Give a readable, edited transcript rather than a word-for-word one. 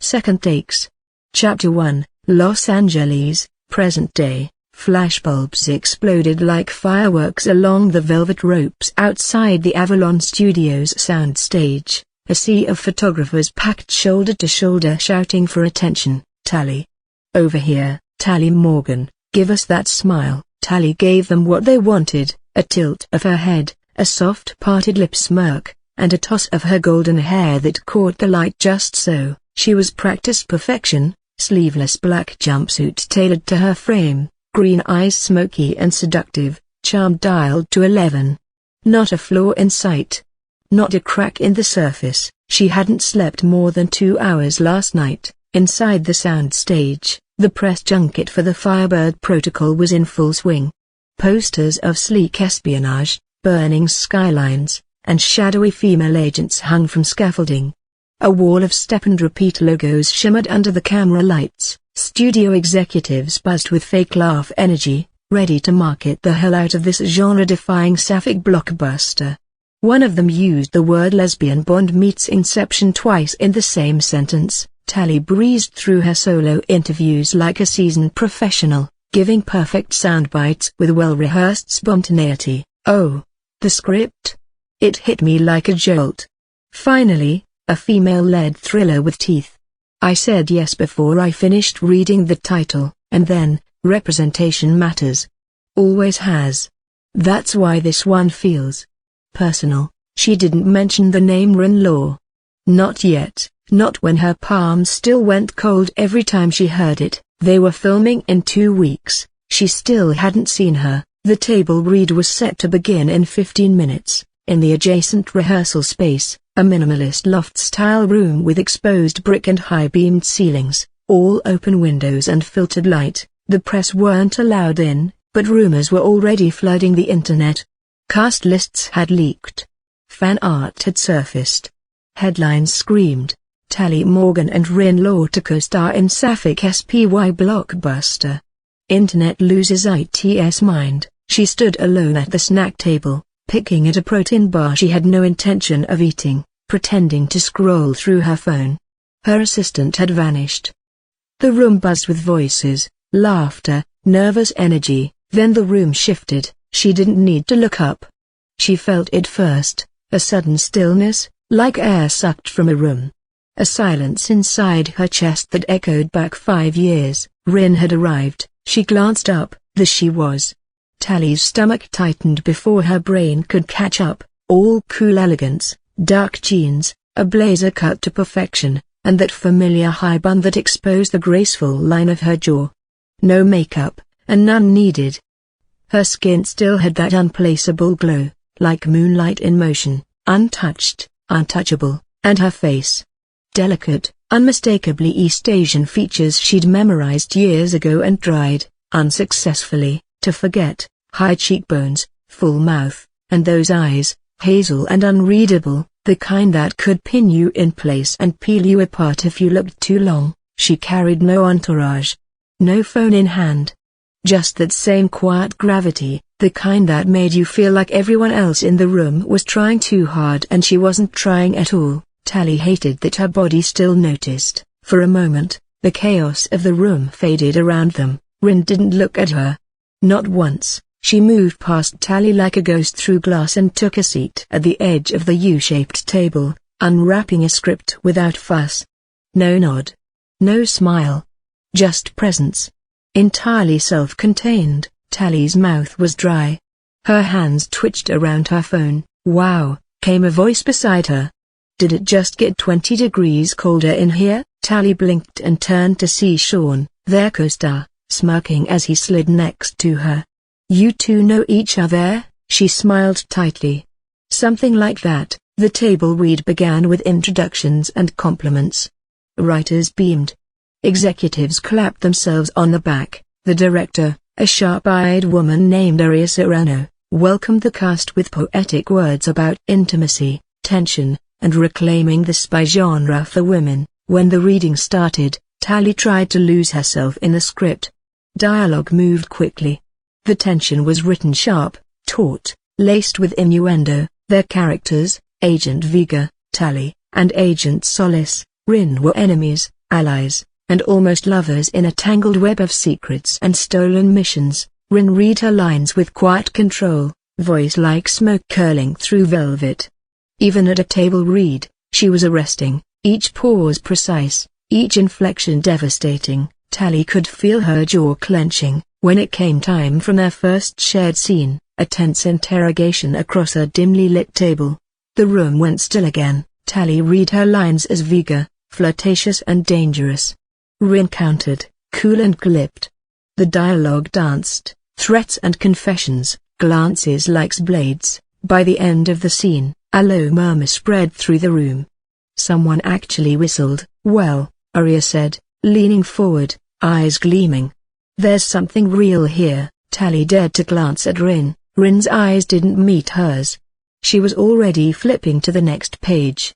second takes. Chapter 1, Los Angeles, present day. Flashbulbs exploded like fireworks along the velvet ropes outside the Avalon Studios soundstage. A sea of photographers packed shoulder to shoulder shouting for attention. Tali. Over here, Tali Morgan, give us that smile. Tali gave them what they wanted, a tilt of her head, a soft parted lip smirk, and a toss of her golden hair that caught the light just so. She was practiced perfection, sleeveless black jumpsuit tailored to her frame, green eyes smoky and seductive, charm dialed to 11. Not a flaw in sight. Not a crack in the surface. She hadn't slept more than 2 hours last night. Inside the soundstage, the press junket for the Firebird Protocol was in full swing. Posters of sleek espionage, burning skylines, and shadowy female agents hung from scaffolding. A wall of step and repeat logos shimmered under the camera lights. Studio executives buzzed with fake laugh energy, ready to market the hell out of this genre-defying Sapphic blockbuster. One of them used the word lesbian Bond meets Inception twice in the same sentence. Tali breezed through her solo interviews like a seasoned professional, giving perfect sound bites with well-rehearsed spontaneity. Oh, the script? It hit me like a jolt. Finally, a female-led thriller with teeth. I said yes before I finished reading the title, and then, representation matters. Always has. That's why this one feels personal. She didn't mention the name Rin Lau. Not yet, not when her palms still went cold every time she heard it. They were filming in 2 weeks. She still hadn't seen her. The table read was set to begin in 15 minutes. In the adjacent rehearsal space, a minimalist loft-style room with exposed brick and high-beamed ceilings, all open windows and filtered light. The press weren't allowed in, but rumors were already flooding the internet. Cast lists had leaked. Fan art had surfaced. Headlines screamed, Tali Morgan and Rin Lau to co-star in Sapphic SPY blockbuster. Internet loses its mind. She stood alone at the snack table, picking at a protein bar she had no intention of eating, pretending to scroll through her phone. Her assistant had vanished. The room buzzed with voices, laughter, nervous energy. Then the room shifted. She didn't need to look up. She felt it first, a sudden stillness, like air sucked from a room. A silence inside her chest that echoed back 5 years. Rin had arrived. She glanced up. There she was. Tali's stomach tightened before her brain could catch up. All cool elegance, dark jeans, a blazer cut to perfection, and that familiar high bun that exposed the graceful line of her jaw. No makeup, and none needed. Her skin still had that unplaceable glow, like moonlight in motion, untouched, untouchable, and her face. Delicate, unmistakably East Asian features she'd memorized years ago and tried, unsuccessfully, to forget. High cheekbones, full mouth, and those eyes, hazel and unreadable, the kind that could pin you in place and peel you apart if you looked too long. She carried no entourage. No phone in hand. Just that same quiet gravity, the kind that made you feel like everyone else in the room was trying too hard and she wasn't trying at all. Tali hated that her body still noticed. For a moment, the chaos of the room faded around them. Rin didn't look at her. Not once. She moved past Tali like a ghost through glass and took a seat at the edge of the U-shaped table, unwrapping a script without fuss. No nod. No smile. Just presence. Entirely self-contained. Tali's mouth was dry. Her hands twitched around her phone. Wow, came a voice beside her. Did it just get 20 degrees colder in here? Tali blinked and turned to see Sean, their co-star, smirking as he slid next to her. You two know each other? She smiled tightly. Something like that. The table read began with introductions and compliments. Writers beamed. Executives clapped themselves on the back. The director, a sharp-eyed woman named Aria Serrano, welcomed the cast with poetic words about intimacy, tension, and reclaiming the spy genre for women. When the reading started, Tali tried to lose herself in the script. Dialogue moved quickly. The tension was written sharp, taut, laced with innuendo. Their characters, Agent Vega, Tali, and Agent Solace, Rin, were enemies, allies, and almost lovers in a tangled web of secrets and stolen missions. Rin read her lines with quiet control, voice like smoke curling through velvet. Even at a table read, she was arresting, each pause precise, each inflection devastating. Tali could feel her jaw clenching. When it came time from their first shared scene, a tense interrogation across her dimly lit table, the room went still again. Tali read her lines as Vega, flirtatious and dangerous. Rin countered, cool and clipped. The dialogue danced, threats and confessions, glances like blades. By the end of the scene, a low murmur spread through the room. Someone actually whistled. Well, Arya said, leaning forward, eyes gleaming. There's something real here. Tali dared to glance at Rin. Rin's eyes didn't meet hers. She was already flipping to the next page.